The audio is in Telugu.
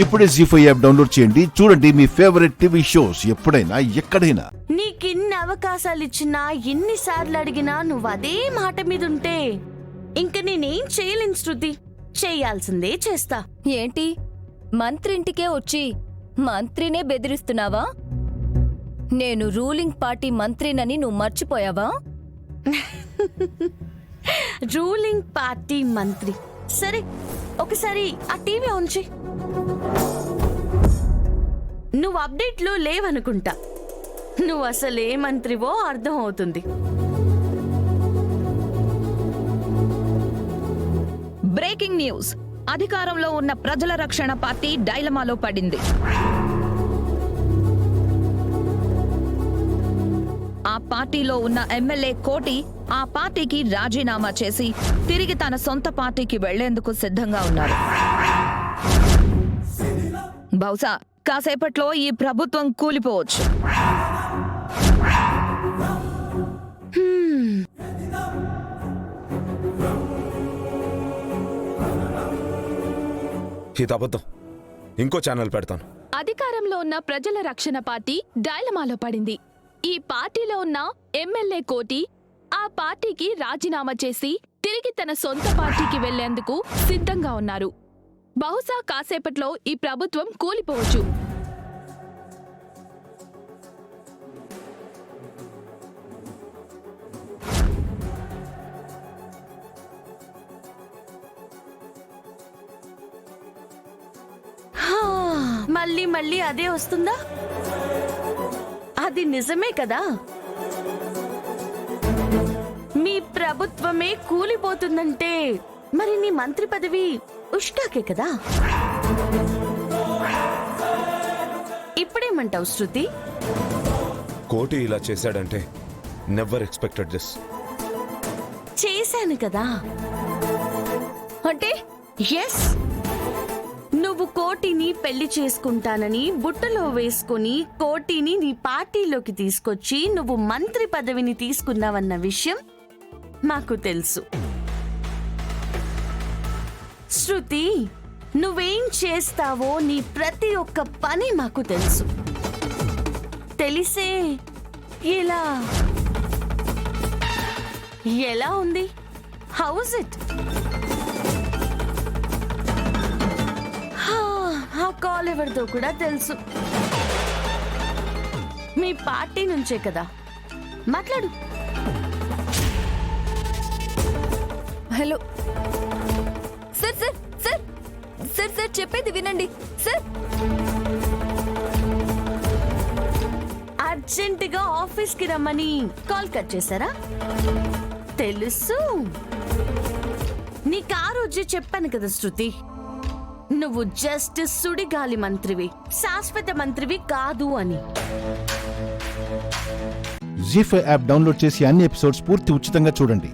ఇప్పుడే జీ5 యాప్ డౌన్లోడ్ చేయండి. చూడండి మీ ఫేవరెట్ టీవీ షోస్ ఎప్పుడైనా ఎక్కడైనా. నీకిన్ని అవకాశాలు ఇచ్చినా ఎన్నిసార్లు అడిగినా నువ్వు అదే మాట మీద ఉంటే ఇంక నేనేం చేయలేను శృతి. చేయాల్సిందే చేస్తా. ఏంటి మంత్రింటికే వచ్చి మంత్రినే బెదిరిస్తున్నావా? నేను రూలింగ్ పార్టీ మంత్రినని నువ్వు మర్చిపోయావా? రూలింగ్ పార్టీ మంత్రి సరే, ఒకసారి ఆ టీవీ ఆన్ చెయ్. నువ్వు అప్డేట్లో లేవనుకుంటా. నువ్వు అసలు ఏ మంత్రివో అర్థం అవుతుంది. Breaking news. అధికారంలో ఉన్న ప్రజల రక్షణ పార్టీ డైలమాలో పడింది. ఆ పార్టీలో ఉన్న ఎమ్మెల్యే కోటి ఆ పార్టీకి రాజీనామా చేసి తిరిగి తన సొంత పార్టీకి వెళ్లేందుకు సిద్ధంగా ఉన్నారు. బహుశా కాసేపట్లో ఈ ప్రభుత్వం కూలిపోవచ్చు. ఇది అబద్ధం. ఇంకో ఛానల్ పెడతాను. అధికారంలో ఉన్న ప్రజల రక్షణ పార్టీ డైలమాలో పడింది. ఈ పార్టీలో ఉన్న ఎమ్మెల్యే కోటి ఆ పార్టీకి రాజీనామా చేసి తిరిగి తన సొంత పార్టీకి వెళ్లేందుకు సిద్ధంగా ఉన్నారు. బహుశా కాసేపట్లో ఈ ప్రభుత్వం కూలిపోవచ్చు. మళ్ళీ మళ్ళీ అదే వస్తుందా? అది నిజమే కదా. మీ ప్రభుత్వమే కూలిపోతుందంటే మరి నీ మంత్రి పదవి ఉష్కాకే కదా. ఇప్పుడేమంటావు శృతి? కోటి ఇలా చేశాడంటే నెవర్ ఎక్స్పెక్టెడ్ దిస్. చేశాను కదా. అంటే ఎస్, నువ్వు కోటిని పెళ్లి చేసుకుంటానని బుట్టలో వేసుకుని కోటిని నీ పార్టీలోకి తీసుకొచ్చి నువ్వు మంత్రి పదవిని తీసుకున్నావన్న విషయం మాకు తెలుసు. శృతి, నువ్వేం చేస్తావో నీ ప్రతి ఒక్క పని మాకు తెలుసు. తెలిసే ఎలా ఉంది? House it? ఆ కాల్ ఎవరిదో కూడా తెలుసు. మీ పార్టీ నుంచే కదా. మాట్లాడు. Hello sir sir sir sir sir చెప్పేది వినండి సార్. అర్జెంటుగా ఆఫీస్కి రమ్మని కాల్ కట్ చేశారా? తెలుసు. నీకు ఆ రోజే చెప్పాను కదా శృతి, నువ్వు జస్ట్ సుడిగాలి మంత్రివి, శాశ్వత మంత్రివి కాదు అని. జీ5 యాప్ డౌన్లోడ్ చేసి అన్ని ఎపిసోడ్స్ పూర్తి ఉచితంగా చూడండి.